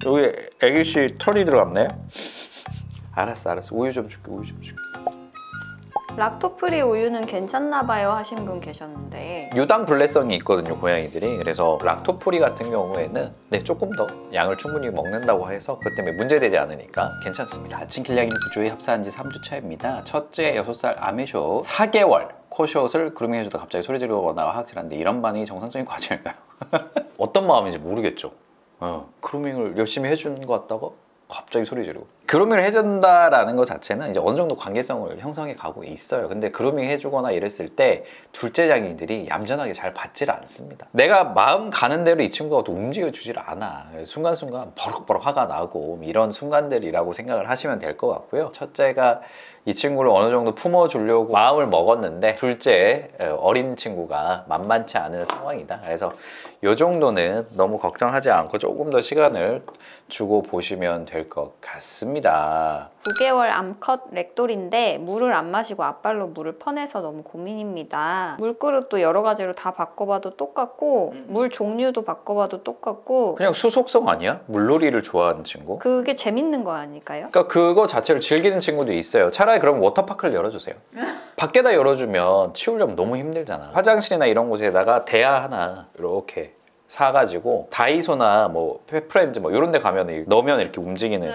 여기 애기씨 털이 들어갔네. 알았어. 우유 좀 줄게. 락토프리 우유는 괜찮나봐요 하신 분 계셨는데 유당 불내성이 있거든요, 고양이들이. 그래서 락토프리 같은 경우에는 조금 더 양을 충분히 먹는다고 해서 그것 때문에 문제되지 않으니까 괜찮습니다. 아침 길냥이 구조에 합사한 지 3주 차입니다. 첫째 6살 아메쇼 4개월 코숏을 그루밍해주다 갑자기 소리 지르거나 하악질하는데 이런 반응이 정상적인 과정일까요? 어떤 마음인지 모르겠죠. 그루밍을 열심히 해준 것 같다가 갑자기 소리 지르고. 그루밍을 해준다라는 것 자체는 이제 어느 정도 관계성을 형성해 가고 있어요. 근데 그루밍 해주거나 이랬을 때 둘째 장이들이 얌전하게 잘 받질 않습니다. 내가 마음 가는 대로 이 친구가 또 움직여주질 않아. 순간순간 버럭버럭 화가 나고 이런 순간들이라고 생각을 하시면 될 것 같고요. 첫째가 이 친구를 어느 정도 품어주려고 마음을 먹었는데 둘째 어린 친구가 만만치 않은 상황이다. 그래서 이 정도는 너무 걱정하지 않고 조금 더 시간을 주고 보시면 될 것 같습니다. 9개월 암컷 렉돌인데 물을 안 마시고 앞발로 물을 퍼내서 너무 고민입니다. 물그릇도 여러 가지로 다 바꿔봐도 똑같고 물 종류도 바꿔봐도 똑같고 그냥 수속성 아니야? 물놀이를 좋아하는 친구? 그게 재밌는 거 아닐까요? 그러니까 그거 자체를 즐기는 친구도 있어요. 차라리 그럼 워터파크를 열어주세요. 밖에다 열어주면 치우려면 너무 힘들잖아. 화장실이나 이런 곳에다가 대야 하나 이렇게 사가지고 다이소나 뭐 페프렌즈 뭐 이런 데 가면 넣으면 이렇게 움직이는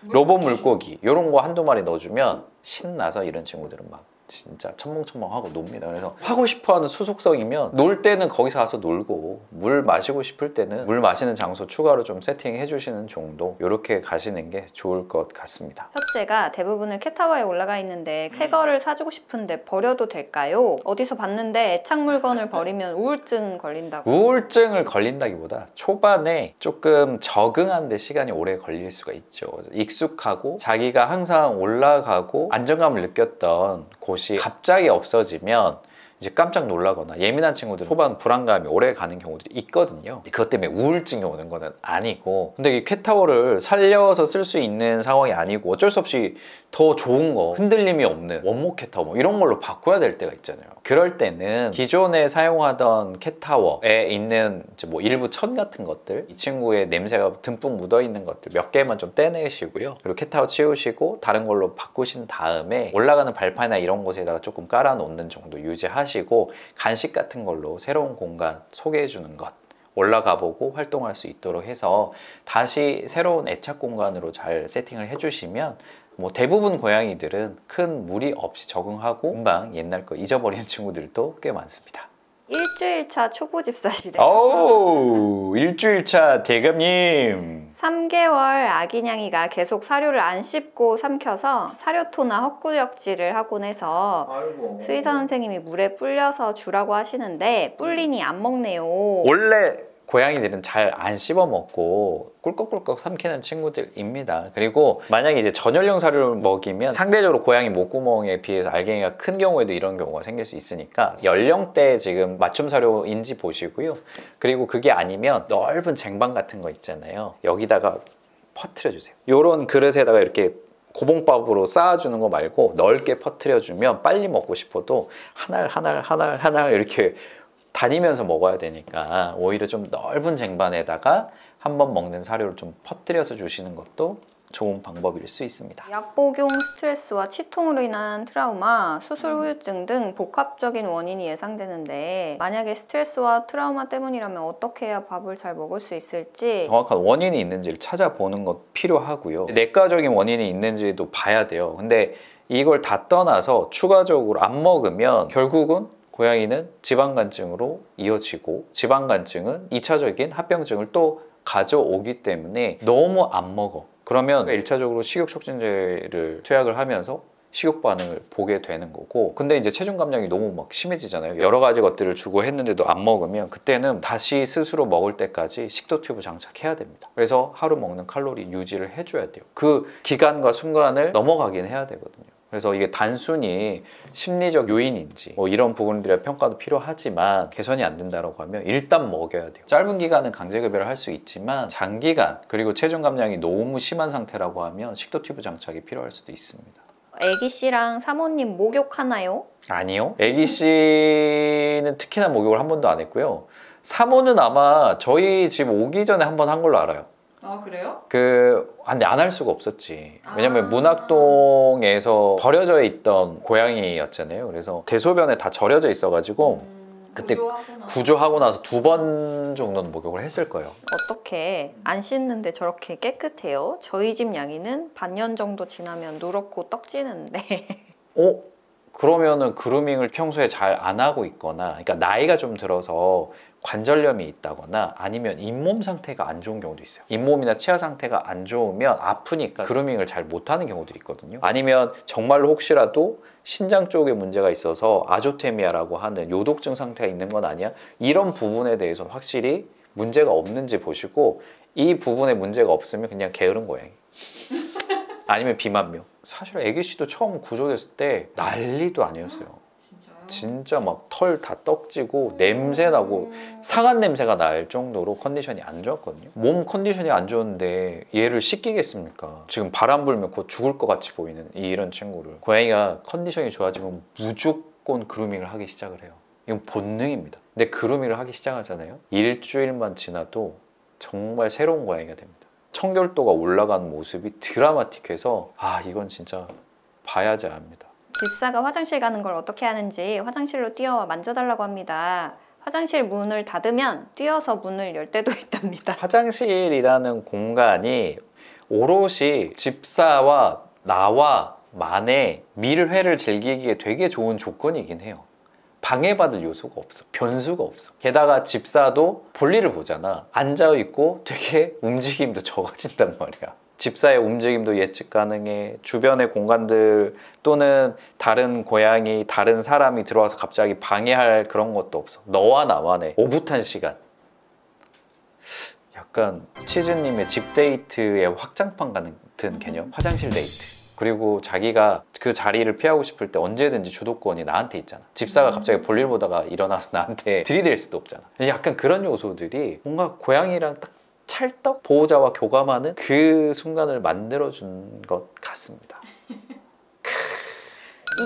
로봇 물고기 이런 거 한두 마리 넣어주면 신나서 이런 친구들은 막 진짜 첨벙첨벙하고 놉니다. 그래서 하고 싶어하는 수속성이면 놀 때는 거기서 가서 놀고 물 마시고 싶을 때는 물 마시는 장소 추가로 좀 세팅해 주시는 정도 이렇게 가시는 게 좋을 것 같습니다. 첫째가 대부분을 캣타워에 올라가 있는데 새 거를 사주고 싶은데 버려도 될까요? 어디서 봤는데 애착 물건을 버리면 우울증 걸린다고. 우울증을 걸린다기보다 초반에 조금 적응하는 데 시간이 오래 걸릴 수가 있죠. 익숙하고 자기가 항상 올라가고 안정감을 느꼈던 곳이 갑자기 없어지면 이제 깜짝 놀라거나 예민한 친구들은 초반 불안감이 오래 가는 경우들이 있거든요. 그것 때문에 우울증이 오는 거는 아니고, 근데 이 캣타워를 살려서 쓸 수 있는 상황이 아니고 어쩔 수 없이 더 좋은 거, 흔들림이 없는 원목 캣타워 뭐 이런 걸로 바꿔야 될 때가 있잖아요. 그럴 때는 기존에 사용하던 캣타워에 있는 뭐 일부 천 같은 것들, 이 친구의 냄새가 듬뿍 묻어 있는 것들 몇 개만 좀 떼내시고요. 그리고 캣타워 치우시고 다른 걸로 바꾸신 다음에 올라가는 발판이나 이런 곳에다가 조금 깔아 놓는 정도 유지하시고, 간식 같은 걸로 새로운 공간 소개해 주는 것 올라가 보고 활동할 수 있도록 해서 다시 새로운 애착 공간으로 잘 세팅을 해주시면 뭐 대부분 고양이들은 큰 무리 없이 적응하고 금방 옛날 거 잊어버리는 친구들도 꽤 많습니다. 일주일차 초보 집사시래요. 오, 일주일차 대감님. 3개월 아기냥이가 계속 사료를 안 씹고 삼켜서 사료토나 헛구역질을 하곤 해서 수의사 선생님이 물에 불려서 주라고 하시는데 불리니 안 먹네요. 원래 고양이들은 잘 안 씹어 먹고 꿀꺽꿀꺽 삼키는 친구들입니다. 그리고 만약에 이제 전열용 사료를 먹이면 상대적으로 고양이 목구멍에 비해서 알갱이가 큰 경우에도 이런 경우가 생길 수 있으니까 연령대 지금 맞춤 사료인지 보시고요. 그리고 그게 아니면 넓은 쟁반 같은 거 있잖아요. 여기다가 퍼뜨려 주세요. 요런 그릇에다가 이렇게 고봉밥으로 쌓아주는 거 말고 넓게 퍼뜨려주면 빨리 먹고 싶어도 하나 이렇게 다니면서 먹어야 되니까 오히려 좀 넓은 쟁반에다가 한번 먹는 사료를 좀 퍼뜨려서 주시는 것도 좋은 방법일 수 있습니다. 약복용 스트레스와 치통으로 인한 트라우마, 수술 후유증 등 복합적인 원인이 예상되는데 만약에 스트레스와 트라우마 때문이라면 어떻게 해야 밥을 잘 먹을 수 있을지 정확한 원인이 있는지를 찾아보는 것 필요하고요. 내과적인 원인이 있는지도 봐야 돼요. 근데 이걸 다 떠나서 추가적으로 안 먹으면 결국은 고양이는 지방간증으로 이어지고 지방간증은 2차적인 합병증을 또 가져오기 때문에 너무 안 먹어. 그러면 1차적으로 식욕촉진제를 투약을 하면서 식욕 반응을 보게 되는 거고, 근데 이제 체중 감량이 너무 막 심해지잖아요. 여러 가지 것들을 주고 했는데도 안 먹으면 그때는 다시 스스로 먹을 때까지 식도 튜브 장착해야 됩니다. 그래서 하루 먹는 칼로리 유지를 해줘야 돼요. 그 기간과 순간을 넘어가긴 해야 되거든요. 그래서 이게 단순히 심리적 요인인지 뭐 이런 부분들의 평가도 필요하지만 개선이 안 된다고 하면 일단 먹여야 돼요. 짧은 기간은 강제급여를 할 수 있지만 장기간 그리고 체중 감량이 너무 심한 상태라고 하면 식도 튜브 장착이 필요할 수도 있습니다. 애기씨랑 사모님 목욕하나요? 아니요. 애기씨는 특히나 목욕을 한 번도 안 했고요. 사모는 아마 저희 집 오기 전에 한 번 한 걸로 알아요. 아, 그래요? 근데 안 할 수가 없었지. 왜냐면 문학동에서 버려져 있던 고양이였잖아요. 그래서 대소변에 다 절여져 있어가지고 그때 구조하고 나서 2번 정도는 목욕을 했을 거예요. 어떻게 안 씻는데 저렇게 깨끗해요? 저희 집 양이는 반년 정도 지나면 누렇고 떡지는데. 그러면은 그루밍을 평소에 잘 안 하고 있거나, 그러니까 나이가 좀 들어서 관절염이 있다거나 아니면 잇몸 상태가 안 좋은 경우도 있어요. 잇몸이나 치아 상태가 안 좋으면 아프니까 그루밍을 잘 못하는 경우들이 있거든요. 아니면 정말로 혹시라도 신장 쪽에 문제가 있어서 아조테미아라고 하는 요독증 상태가 있는 건 아니야? 이런 부분에 대해서는 확실히 문제가 없는지 보시고, 이 부분에 문제가 없으면 그냥 게으른 고양이 아니면 비만묘. 사실 애기씨도 처음 구조됐을 때 난리도 아니었어요. 진짜 막 털 다 떡지고 냄새 나고 상한 냄새가 날 정도로 컨디션이 안 좋았거든요. 몸 컨디션이 안 좋은데 얘를 씻기겠습니까? 지금 바람 불면 곧 죽을 것 같이 보이는 이런 친구를, 고양이가 컨디션이 좋아지면 무조건 그루밍을 하기 시작을 해요. 이건 본능입니다. 근데 그루밍을 하기 시작하잖아요. 일주일만 지나도 정말 새로운 고양이가 됩니다. 청결도가 올라가는 모습이 드라마틱해서 이건 진짜 봐야지 압니다. 집사가 화장실 가는 걸 어떻게 하는지 화장실로 뛰어와 만져달라고 합니다. 화장실 문을 닫으면 뛰어서 문을 열 때도 있답니다. 화장실이라는 공간이 오롯이 집사와 나와만의 밀회를 즐기기에 되게 좋은 조건이긴 해요. 방해받을 요소가 없어. 변수가 없어. 게다가 집사도 볼일을 보잖아. 앉아있고 되게 움직임도 적어진단 말이야. 집사의 움직임도 예측 가능해. 주변의 공간들 또는 다른 고양이, 다른 사람이 들어와서 갑자기 방해할 그런 것도 없어. 너와 나만의 오붓한 시간. 약간 치즈님의 집 데이트의 확장판 같은 개념? 화장실 데이트. 그리고 자기가 그 자리를 피하고 싶을 때 언제든지 주도권이 나한테 있잖아. 집사가 갑자기 볼일 보다가 일어나서 나한테 들이댈 수도 없잖아. 약간 그런 요소들이 뭔가 고양이랑 딱 찰떡 보호자와 교감하는 그 순간을 만들어준 것 같습니다.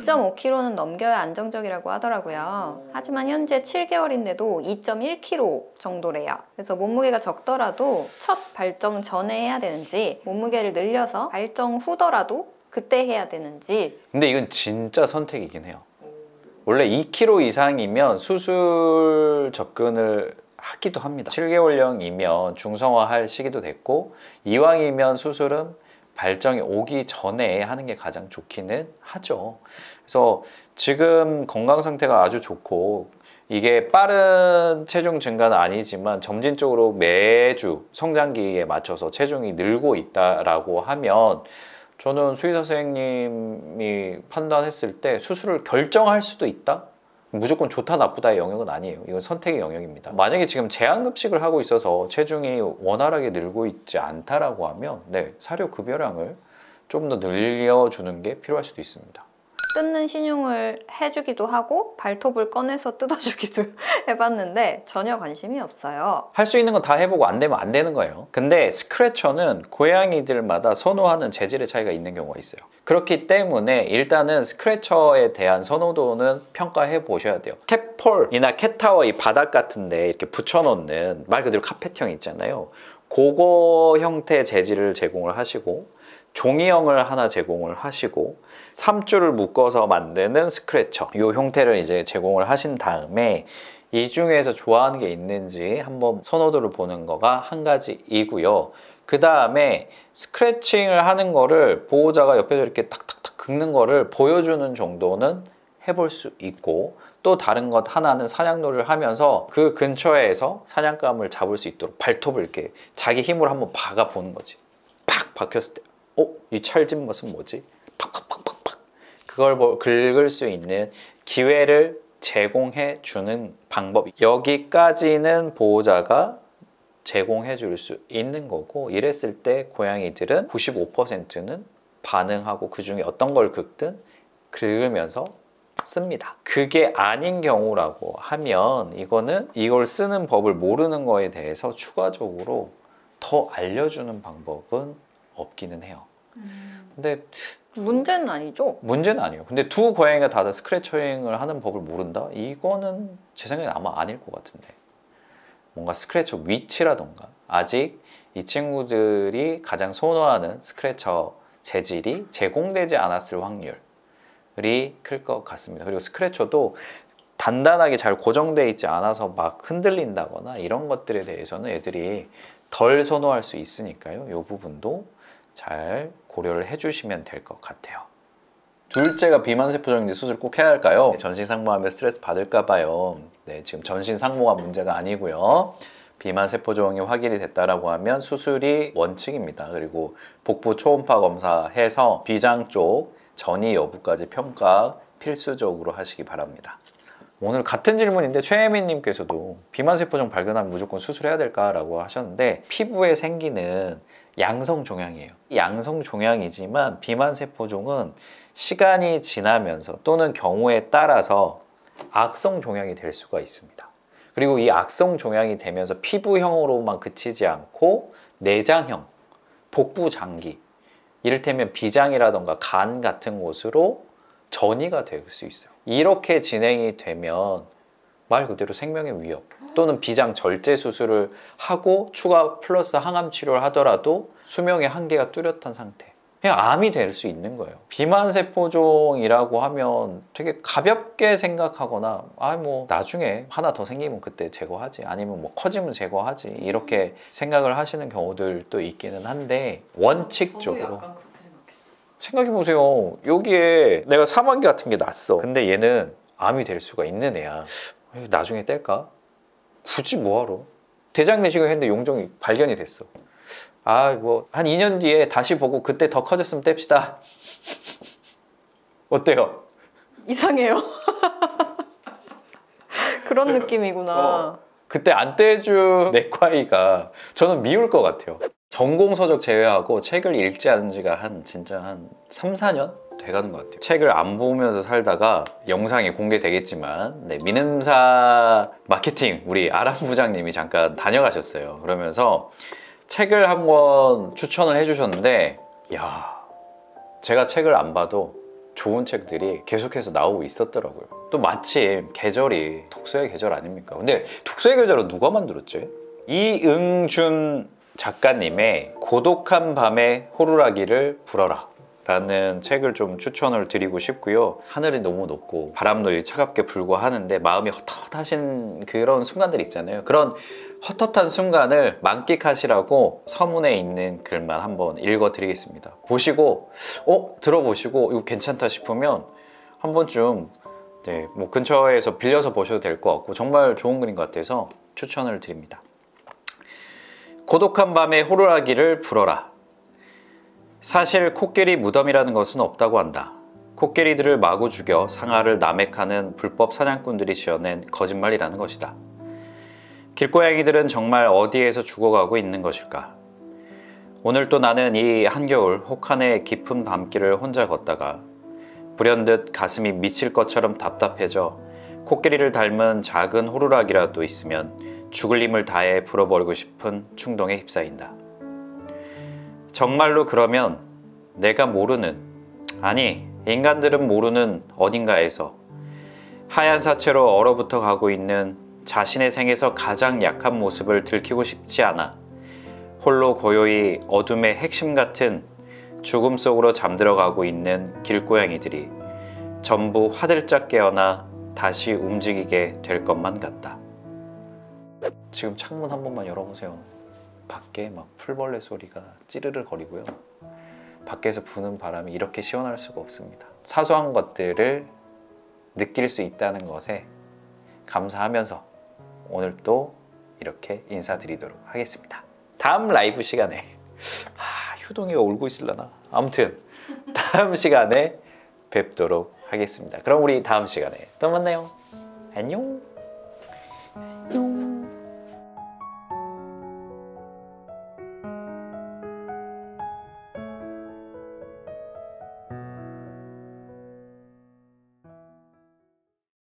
2.5kg는 넘겨야 안정적이라고 하더라고요. 하지만 현재 7개월인데도 2.1kg 정도래요. 그래서 몸무게가 적더라도 첫 발정 전에 해야 되는지, 몸무게를 늘려서 발정 후더라도 그때 해야 되는지. 근데 이건 진짜 선택이긴 해요. 원래 2kg 이상이면 수술 접근을 하기도 합니다. 7개월령이면 중성화할 시기도 됐고, 이왕이면 수술은 발정이 오기 전에 하는 게 가장 좋기는 하죠. 그래서 지금 건강 상태가 아주 좋고, 이게 빠른 체중 증가는 아니지만 점진적으로 매주 성장기에 맞춰서 체중이 늘고 있다라고 하면, 저는 수의사 선생님이 판단했을 때 수술을 결정할 수도 있다? 무조건 좋다 나쁘다의 영역은 아니에요. 이건 선택의 영역입니다. 만약에 지금 제한급식을 하고 있어서 체중이 원활하게 늘고 있지 않다라고 하면 사료 급여량을 좀 더 늘려주는 게 필요할 수도 있습니다. 뜯는 신용을 해주기도 하고 발톱을 꺼내서 뜯어주기도 해봤는데 전혀 관심이 없어요. 할 수 있는 건 다 해보고 안 되면 안 되는 거예요. 근데 스크래처는 고양이들마다 선호하는 재질의 차이가 있는 경우가 있어요. 그렇기 때문에 일단은 스크래처에 대한 선호도는 평가해 보셔야 돼요. 캣폴이나 캣타워 이 바닥 같은데 이렇게 붙여놓는 말 그대로 카펫형 있잖아요. 그거 형태 재질을 제공을 하시고, 종이형을 하나 제공을 하시고, 3줄을 묶어서 만드는 스크래처 이 형태를 이제 제공을 하신 다음에 이 중에서 좋아하는 게 있는지 한번 선호도를 보는 거가 한 가지이고요. 그 다음에 스크래칭을 하는 거를 보호자가 옆에서 이렇게 탁탁탁 긁는 거를 보여주는 정도는 해볼 수 있고, 또 다른 것 하나는 사냥놀이를 하면서 그 근처에서 사냥감을 잡을 수 있도록 발톱을 이렇게 자기 힘으로 한번 박아 보는 거지. 팍 박혔을 때 이 찰진 것은 뭐지? 팍팍팍팍팍 그걸 긁을 수 있는 기회를 제공해 주는 방법, 여기까지는 보호자가 제공해 줄 수 있는 거고, 이랬을 때 고양이들은 95%는 반응하고 그 중에 어떤 걸 긁든 긁으면서 씁니다. 그게 아닌 경우라고 하면 이걸 쓰는 법을 모르는 거에 대해서 추가적으로 더 알려주는 방법은 없기는 해요. 근데 문제는 아니죠? 문제는 아니에요. 근데 두 고양이가 다들 스크래처잉을 하는 법을 모른다? 이거는 제 생각엔 아마 아닐 것 같은데. 뭔가 스크래처 위치라던가 아직 이 친구들이 가장 선호하는 스크래처 재질이 제공되지 않았을 확률이 클 것 같습니다. 그리고 스크래처도 단단하게 잘 고정되어 있지 않아서 막 흔들린다거나 이런 것들에 대해서는 애들이 덜 선호할 수 있으니까요. 이 부분도 잘 고려를 해주시면 될 것 같아요. 둘째가 비만세포종인데 수술 꼭 해야 할까요? 전신상모하면 스트레스 받을까 봐요. 네, 지금 전신상모가 문제가 아니고요. 비만세포종이 확인이 됐다라고 하면 수술이 원칙입니다. 그리고 복부 초음파 검사해서 비장 쪽 전이 여부까지 평가 필수적으로 하시기 바랍니다. 오늘 같은 질문인데 최혜민님께서도 비만세포종 발견하면 무조건 수술해야 될까라고 하셨는데 피부에 생기는 양성종양이에요. 양성종양이지만 비만세포종은 시간이 지나면서 또는 경우에 따라서 악성종양이 될 수가 있습니다. 그리고 이 악성종양이 되면서 피부형으로만 그치지 않고 내장형, 복부 장기, 이를테면 비장이라던가 간 같은 곳으로 전이가 될 수 있어요. 이렇게 진행이 되면 말 그대로 생명의 위협 또는 비장 절제 수술을 하고 추가 플러스 항암 치료를 하더라도 수명의 한계가 뚜렷한 상태. 그냥 암이 될 수 있는 거예요. 비만세포종이라고 하면 되게 가볍게 생각하거나 뭐 나중에 하나 더 생기면 그때 제거하지, 아니면 뭐 커지면 제거하지, 이렇게 생각을 하시는 경우들도 있기는 한데 원칙적으로 저도 약간 그렇게 생각했어요. 생각해보세요. 여기에 내가 사망기 같은 게 났어. 근데 얘는 암이 될 수가 있는 애야. 나중에 뗄까? 굳이 뭐하러? 대장 내시경 했는데 용종이 발견이 됐어. 뭐 한 2년 뒤에 다시 보고 그때 더 커졌으면 뗍시다. 어때요? 이상해요. 그런 느낌이구나. 그때 안 떼준 내과의가 저는 미울 것 같아요. 전공 서적 제외하고 책을 읽지 않은 지가 진짜 한 3, 4년 돼가는 것 같아요. 책을 안 보면서 살다가 영상이 공개되겠지만 민음사 마케팅 우리 아람 부장님이 잠깐 다녀가셨어요. 그러면서 책을 한 권 추천을 해주셨는데 제가 책을 안 봐도 좋은 책들이 계속해서 나오고 있었더라고요. 또 마침 계절이 독서의 계절 아닙니까? 근데 독서의 계절은 누가 만들었지? 이응준 작가님의 고독한 밤에 호루라기를 불어라 라는 책을 좀 추천을 드리고 싶고요. 하늘이 너무 높고 바람도 차갑게 불고 하는데 마음이 헛헛하신 그런 순간들 있잖아요. 그런 헛헛한 순간을 만끽하시라고 서문에 있는 글만 한번 읽어드리겠습니다. 보시고 들어보시고 이거 괜찮다 싶으면 한 번쯤 뭐 근처에서 빌려서 보셔도 될 것 같고 정말 좋은 글인 것 같아서 추천을 드립니다. 고독한 밤에 호루라기를 불어라. 사실 코끼리 무덤이라는 것은 없다고 한다. 코끼리들을 마구 죽여 상아를 남획하는 불법 사냥꾼들이 지어낸 거짓말이라는 것이다. 길고양이들은 정말 어디에서 죽어가고 있는 것일까? 오늘 또 나는 이 한겨울 혹한의 깊은 밤길을 혼자 걷다가 불현듯 가슴이 미칠 것처럼 답답해져 코끼리를 닮은 작은 호루라기라도 있으면 죽을 힘을 다해 불어버리고 싶은 충동에 휩싸인다. 정말로 그러면 내가 모르는, 아니 인간들은 모르는 어딘가에서 하얀 사체로 얼어붙어 가고 있는 자신의 생에서 가장 약한 모습을 들키고 싶지 않아 홀로 고요히 어둠의 핵심 같은 죽음 속으로 잠들어가고 있는 길고양이들이 전부 화들짝 깨어나 다시 움직이게 될 것만 같다. 지금 창문 한 번만 열어보세요. 밖에 막 풀벌레 소리가 찌르르 거리고요. 밖에서 부는 바람이 이렇게 시원할 수가 없습니다. 사소한 것들을 느낄 수 있다는 것에 감사하면서 오늘 또 이렇게 인사드리도록 하겠습니다. 다음 라이브 시간에 효동이가 울고 있으려나? 아무튼 다음 시간에 뵙도록 하겠습니다. 그럼 우리 다음 시간에 또 만나요. 안녕. 안녕.